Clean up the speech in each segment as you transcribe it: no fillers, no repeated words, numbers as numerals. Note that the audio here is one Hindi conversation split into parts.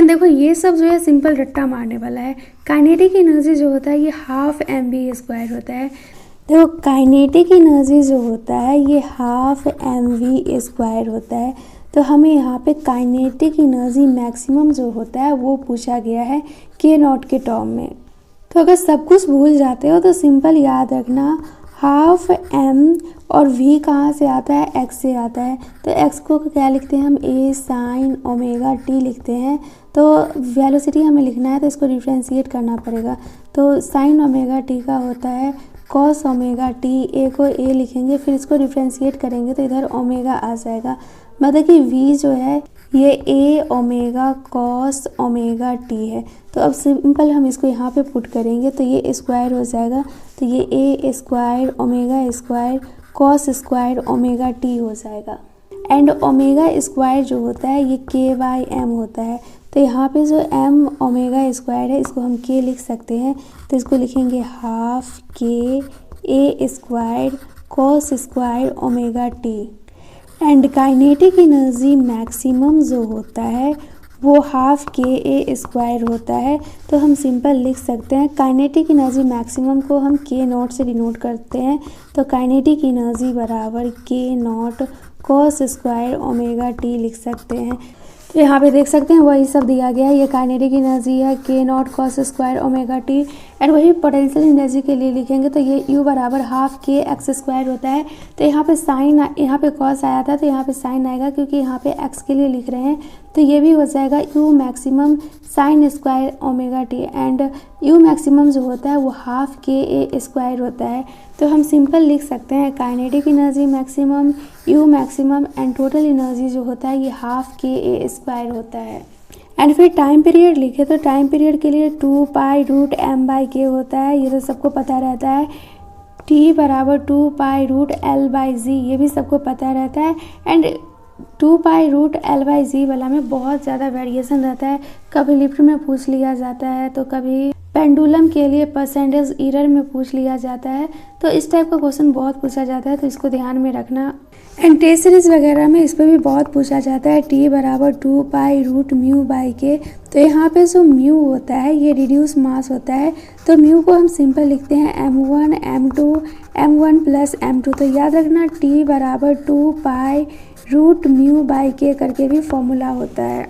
देखो ये सब जो है सिंपल रट्टा मारने वाला है। काइनेटिक एनर्जी जो होता है ये हाफ mv² होता है। देखो काइनेटिक एनर्जी जो होता है ये हाफ mv² होता है। तो हमें यहाँ पे काइनेटिक एनर्जी मैक्सिमम जो होता है वो पूछा गया है k0 के टर्म में। तो अगर सब कुछ भूल जाते हो तो सिंपल याद रखना हाफ m और v कहाँ से आता है, x से आता है। तो x को क्या लिखते हैं हम, a sin ओमेगा t लिखते हैं। तो वेलोसिटी हमें लिखना है तो इसको डिफ्रेंशिएट करना पड़ेगा। तो sin ओमेगा t का होता है cos ओमेगा t, a को a लिखेंगे फिर इसको डिफ्रेंशिएट करेंगे तो इधर ओमेगा आ जाएगा। मतलब कि v जो है ये a omega cos omega t है। तो अब सिंपल हम इसको यहाँ पे पुट करेंगे तो ये स्क्वायर हो जाएगा। तो ये a² omega square cos square omega t हो जाएगा। एंड ओमेगा स्क्वायर जो होता है ये k/m होता है। तो यहाँ पे जो m ओमेगा स्क्वायर है इसको हम k लिख सकते हैं। तो इसको लिखेंगे half k a² cos square omega t। And kinetic energy maximum जो होता है वो हाफ k/a² होता है। तो हम सिंपल लिख सकते हैं काइनेटिक एनर्जी मैक्सिमम को हम k0 से डिनोट करते हैं। तो काइनेटिक एनर्जी बराबर k0 cos square omega t लिख सकते हैं। तो यहाँ पे देख सकते हैं वही सब दिया गया है। ये काइनेटिक एनर्जी है k0 cos square omega t। And वही पोटेंशियल एनर्जी के लिए लिखेंगे तो ये u बराबर हाफ kx² होता है। तो यहाँ पे साइन, यहाँ पे cos आया था तो यहाँ पे साइन आएगा क्योंकि यहाँ पे x के लिए लिख रहे हैं। तो ये भी हो जाएगा u maximum sine square omega t। And u maximum जो होता है वो हाफ ka² होता है। तो हम सिंपल लिख सकते हैं kinetic energy maximum u maximum and total energy जो होता है ये हाफ ka² होता है। एंड फिर टाइम पीरियड लिखे तो टाइम पीरियड के लिए 2π√m/k होता है, ये तो सबको पता रहता है। t बराबर 2π√l/g ये भी सबको पता रहता है। एंड 2π√l/g वाला में बहुत ज़्यादा वेरिएशन रहता है। कभी लिफ्ट में पूछ लिया जाता है तो कभी पेंडुलम के लिए परसेंटेज एरर में पूछ लिया जाता है। तो इस टाइप का क्वेश्चन बहुत पूछा जाता है तो इसको ध्यान में रखना। एंड टेस्ट सीरीज वगैरह में इस पर भी बहुत पूछा जाता है। t बराबर 2π√μ/k। तो यहाँ पे जो म्यू होता है ये रिड्यूस मास होता है। तो म्यू को हम सिंपल लिखते हैं m1 m2 m1 plus m2। तो याद रखना t बराबर 2π√μ/k करके भी फॉर्मूला होता है।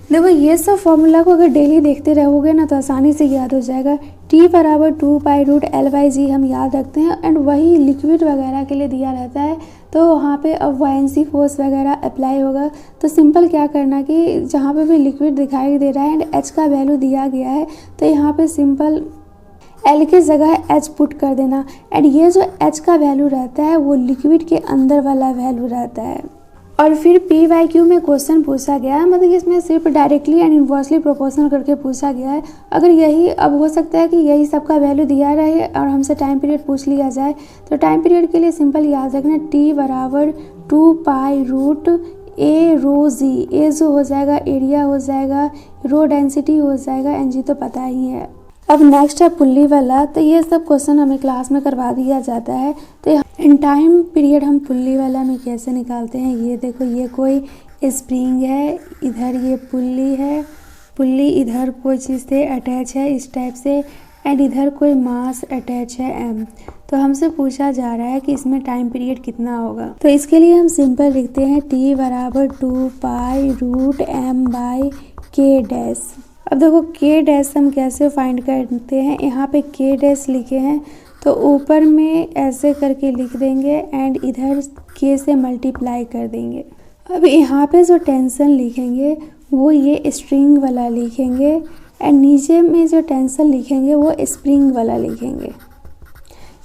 देखो ये सब फॉर्मूला को अगर डेली देखते रहोगे ना तो आसानी से याद हो जाएगा। t बराबर 2π√l/g हम याद रखते हैं। एंड वही लिक्विड वगैरह के लिए दिया रहता है तो वहाँ पे अब वायंसी फोर्स वगैरह अप्लाई होगा। तो सिंपल क्या करना कि जहाँ पे भी लिक्विड दिखाई दे रहा है एंड h का वैल्यू दिया गया है तो यहाँ पे सिंपल l की जगह h पुट कर देना। एंड ये जो h का वैल्यू रहता है वो लिक्विड के अंदर वाला वैल्यू रहता है। और फिर p/q में क्वेश्चन पूछा गया है, मतलब इसमें सिर्फ डायरेक्टली एंड इन्वर्सली प्रोपोर्शनल करके पूछा गया है। अगर यही अब हो सकता है कि यही सबका वैल्यू दिया रहे और हमसे टाइम पीरियड पूछ लिया जाए तो टाइम पीरियड के लिए सिंपल याद रखना t बराबर 2π√a/ρg। ए जो हो जाएगा एरिया हो जाएगा, रो डेंसिटी हो जाएगा, एन जी तो पता ही है। अब नेक्स्ट है पुल्ली वाला। तो ये सब क्वेश्चन हमें क्लास में करवा दिया जाता है। तो इन टाइम पीरियड हम पुल्ली वाला में कैसे निकालते हैं, ये देखो ये कोई स्प्रिंग है, इधर ये पुल्ली है, पुल्ली इधर कोई चीज़ से अटैच है इस टाइप से, एंड इधर कोई मास अटैच है m। तो हमसे पूछा जा रहा है कि इसमें टाइम पीरियड कितना होगा। तो इसके लिए हम सिंपल लिखते हैं t बराबर 2π√m/k डैश। अब देखो k डैश हम कैसे फाइंड करते हैं, यहाँ पे k डैश लिखे हैं तो ऊपर में ऐसे करके लिख देंगे एंड इधर k से मल्टीप्लाई कर देंगे। अब यहाँ पे जो टेंशन लिखेंगे वो ये स्ट्रिंग वाला लिखेंगे एंड नीचे में जो टेंशन लिखेंगे वो स्प्रिंग वाला लिखेंगे।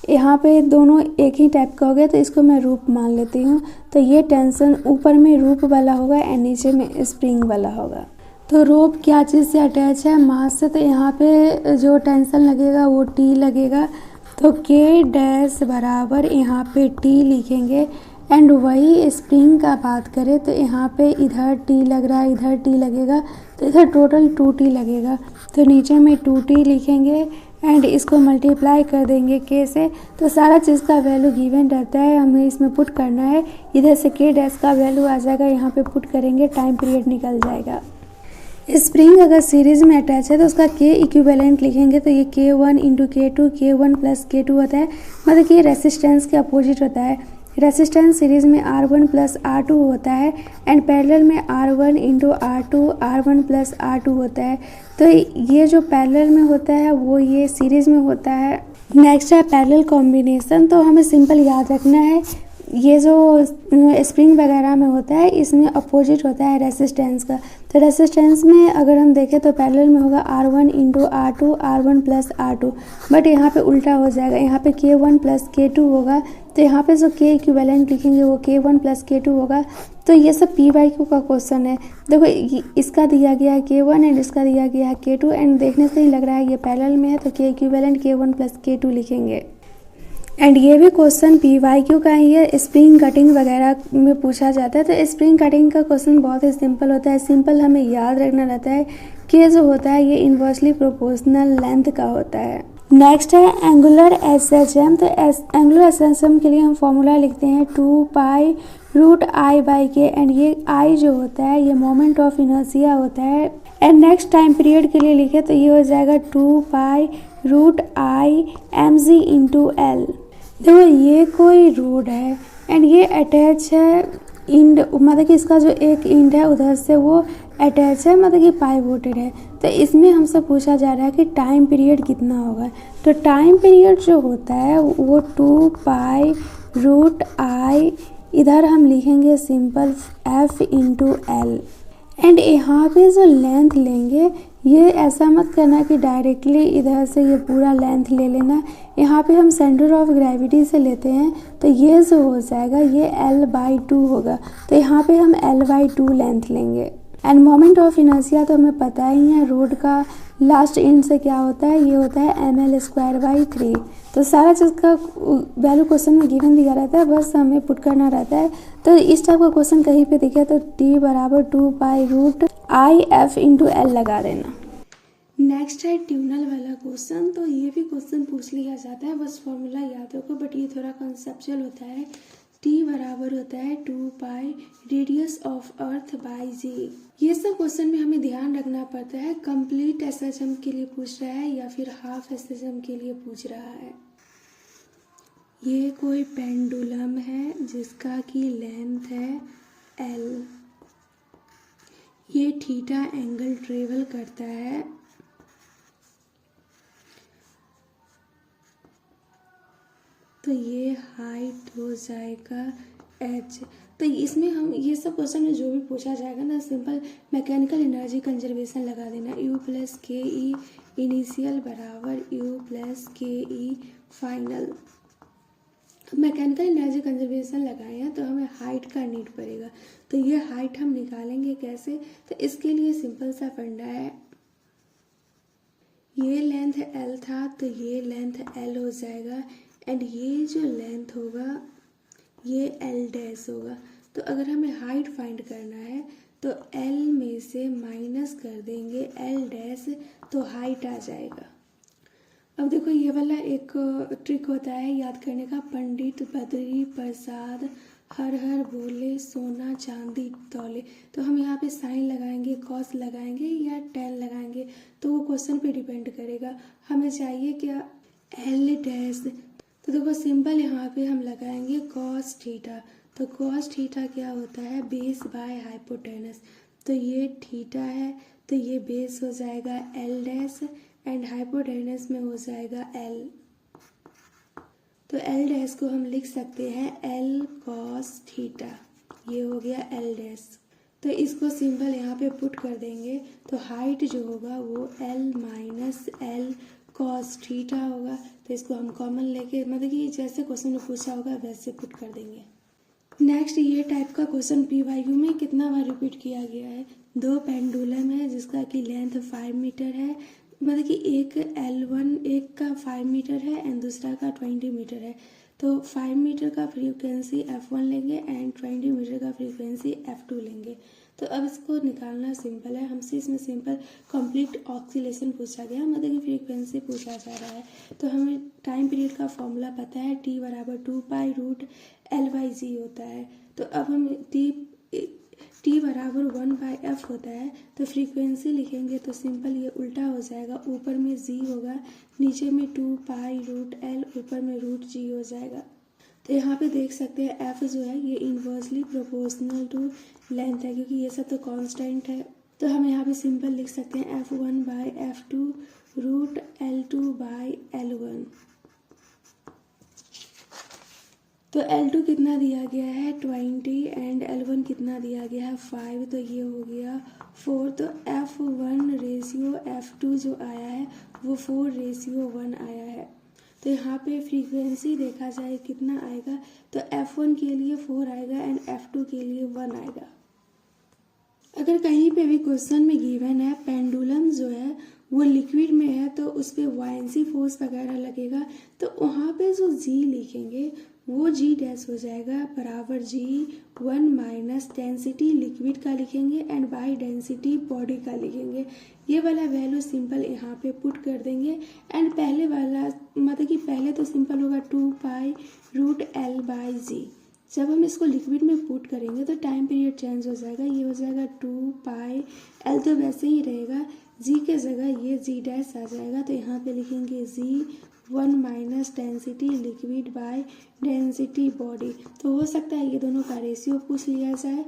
यहाँ पे दोनों एक ही टाइप का हो गया तो इसको मैं रूप मान लेती हूँ। तो ये टेंशन ऊपर में रूप वाला होगा एंड नीचे में स्प्रिंग वाला होगा। तो रोप क्या चीज़ से अटैच है, मास से। तो यहाँ पे जो टेंशन लगेगा वो t लगेगा। तो k डैश बराबर यहाँ पे t लिखेंगे एंड वही स्प्रिंग का बात करें तो यहाँ पे इधर t लग रहा है, इधर t लगेगा तो इधर टोटल 2t लगेगा। तो नीचे में 2t लिखेंगे एंड इसको मल्टीप्लाई कर देंगे k से। तो सारा चीज़ का वैल्यू गिवन रहता है, हमें इसमें पुट करना है। इधर से k डैश का वैल्यू आ जाएगा, यहाँ पे पुट करेंगे, टाइम पीरियड निकल जाएगा। स्प्रिंग अगर सीरीज में अटैच है तो उसका के इक्विवेलेंट लिखेंगे तो ये K1 into K2 K1 plus K2 होता है, मतलब कि ये रेसिस्टेंस के अपोजिट होता है। रेसिस्टेंस सीरीज में R1 प्लस R2 होता है एंड पैरेलल में R1 into R2 R1 plus R2 होता है। तो ये जो पैरेलल में होता है वो ये सीरीज में होता है। नेक्स्ट है पैरेलल कॉम्बिनेशन। तो हमें सिंपल याद रखना है ये जो स्प्रिंग वगैरह में होता है इसमें अपोजिट होता है रेसिस्टेंस का। तो रेसिस्टेंस में अगर हम देखें तो पैरेलल में होगा R1 into R2 R1 plus R2, but यहाँ पे उल्टा हो जाएगा, यहाँ पे K1 प्लस K2 होगा। तो यहाँ पे जो के इक्विवेलेंट लिखेंगे वो K1 प्लस K2 होगा। तो ये सब PYQ का क्वेश्चन है। देखो इसका दिया गया है K1 एंड इसका दिया गया है K2 एंड देखने से ही लग रहा है ये पैरेलल में है, तो के इक्विवेलेंट K1 प्लस K2 लिखेंगे। एंड ये भी क्वेश्चन PYQ का ही है, स्प्रिंग कटिंग वगैरह में पूछा जाता है। तो स्प्रिंग कटिंग का क्वेश्चन बहुत ही सिंपल होता है। सिंपल हमें याद रखना रहता है कि जो होता है ये इन्वर्सली प्रोपोर्शनल लेंथ का होता है। नेक्स्ट है एंगुलर SHM। तो एंगुलर SHM के लिए हम फॉर्मूला लिखते हैं 2 पाई रूट आई बाई के एंड ये आई जो होता है ये मोमेंट ऑफ इनर्शिया होता है। एंड नेक्स्ट टाइम पीरियड के लिए लिखे तो ये हो जाएगा 2 pi root I mg into L. देखो ये कोई रोड है एंड ये अटैच है इंड, मतलब कि इसका जो एक इंड है उधर से वो अटैच है, मतलब कि पाइवोटेड है। तो इसमें हमसे पूछा जा रहा है कि टाइम पीरियड कितना होगा। तो टाइम पीरियड जो होता है वो 2 पाई रूट आई, इधर हम लिखेंगे simple F into L. And यहाँ पे जो लेंथ लेंगे ये ऐसा मत करना कि डायरेक्टली इधर से ये पूरा लेंथ ले लेना, यहाँ पे हम सेंटर ऑफ ग्रेविटी से लेते हैं तो ये जो हो जाएगा ये L/2 होगा। तो यहाँ पे हम L/2 लेंथ लेंगे। एंड मोमेंट ऑफ इनर्शिया तो हमें पता ही है, रोड का लास्ट एंड से क्या होता है, ये होता है ml²/3। तो सारा चीज़ का वैल्यू क्वेश्चन में गिवन दिया रहता है, बस हमें पुट करना रहता है। तो इस टाइप का क्वेश्चन कहीं पे दिखे तो T बराबर 2 pi root I F into L लगा देना। नेक्स्ट है ट्यूनल वाला क्वेश्चन। तो ये भी क्वेश्चन पूछ लिया जाता है, बस फॉर्मूला याद रखो, बट ये थोड़ा कॉन्सेप्चुअल होता है। T बराबर होता है 2 pi radius of earth by g. ये सब क्वेश्चन में हमें ध्यान रखना पड़ता है कंप्लीट SHM के लिए पूछ रहा है या फिर हाफ SHM के लिए पूछ रहा है। ये कोई पेंडुलम है जिसका की लेंथ है L, ये थीटा एंगल ट्रेवल करता है। तो ये हाइट हो जाएगा h। तो इसमें हम ये सब क्वेश्चन में जो भी पूछा जाएगा ना, सिंपल मैकेनिकल एनर्जी कंजर्वेशन लगा देना, U प्लस के ई इनिशियल बराबर U प्लस के ई फाइनल। मैकेनिकल एनर्जी कंजर्वेशन लगाए हैं तो हमें हाइट का नीड पड़ेगा। तो ये हाइट हम निकालेंगे कैसे, तो इसके लिए सिंपल सा फंडा है, ये लेंथ L था तो ये लेंथ L हो जाएगा एंड ये जो लेंथ होगा ये L डैश होगा। तो अगर हमें हाइट फाइंड करना है तो L में से माइनस कर देंगे L डैश, तो हाइट आ जाएगा। अब देखो ये वाला एक ट्रिक होता है याद करने का, पंडित बद्री प्रसाद हर हर बोले सोना चांदी तौले। तो हम यहाँ पे साइन लगाएंगे, कॉस लगाएंगे या टेन लगाएंगे, तो वो क्वेश्चन पे डिपेंड करेगा। हमें चाहिए क्या, L डैश। तो देखो सिंपल यहाँ पे हम लगाएंगे कॉस थीटा। तो कॉस थीटा क्या होता है, बेस बाय हाइपोटेनस। तो ये थीटा है तो ये बेस हो जाएगा L डैश एंड हाइपोटेनस में हो जाएगा L। तो L डैश को हम लिख सकते हैं L कॉस थीटा, ये हो गया L डैश। तो इसको सिंपल यहाँ पे पुट कर देंगे तो हाइट जो होगा वो L minus L cos theta होगा। तो इसको हम कॉमन लेके, मतलब कि जैसे क्वेश्चन में पूछा होगा वैसे पुट कर देंगे। नेक्स्ट ये टाइप का क्वेश्चन PYQ में कितना बार रिपीट किया गया है। दो पेंडुलम है जिसका कि लेंथ 5 मीटर है, मतलब कि एक L1 एक का 5 मीटर है एंड दूसरा का 20 मीटर है। तो 5 मीटर का फ्रीक्वेंसी F1 लेंगे एंड 20 मीटर का फ्रीक्वेंसी F2 लेंगे। तो अब इसको निकालना सिंपल है, हमसे इसमें सिंपल कंप्लीट ऑक्सीलेशन पूछा गया, मतलब कि फ्रीक्वेंसी पूछा जा रहा है। तो हमें टाइम पीरियड का फॉर्मूला पता है, T बराबर 2 पाई रूट L/G होता है। तो अब हम टी बराबर 1/f होता है तो फ्रीक्वेंसी लिखेंगे तो सिंपल ये उल्टा हो जाएगा, ऊपर में जी होगा, नीचे में 2π√L, ऊपर में √G हो जाएगा। तो यहाँ पे देख सकते हैं एफ जो है ये इन्वर्सली प्रोपोर्शनल टू लेंथ है, क्योंकि ये सब तो कांस्टेंट है। तो हम यहाँ पे सिंपल लिख सकते हैं F1/F2√L2/L1। तो L2 कितना दिया गया है 20 एंड L1 कितना दिया गया है 5, तो ये हो गया 4। तो F1/F2 जो आया है वो 4/1 आया है। तो यहाँ पे फ्रीक्वेंसी देखा जाए कितना आएगा, तो F1 के लिए 4 आएगा एंड F2 के लिए 1 आएगा। अगर कहीं पे भी क्वेश्चन में गिवन है पेंडुलम जो है वो लिक्विड में है तो उस पर वायंसी फोर्स वगैरह लगेगा, तो वहाँ पे जो जी लिखेंगे वो जी डैश हो जाएगा बराबर G1 माइनस डेंसिटी लिक्विड का लिखेंगे एंड बाई डेंसिटी बॉडी का लिखेंगे। ये वाला वैल्यू सिंपल यहाँ पे पुट कर देंगे एंड पहले वाला मतलब कि पहले तो सिंपल होगा 2π√L/G। जब हम इसको लिक्विड में पुट करेंगे तो टाइम पीरियड चेंज हो जाएगा, ये हो जाएगा 2π, L तो वैसे ही रहेगा, G के जगह ये G डैश आ जाएगा, तो यहाँ पे लिखेंगे G1 minus density liquid by density body. तो हो सकता है ये दोनों का रेशियो पूछ लिया जाए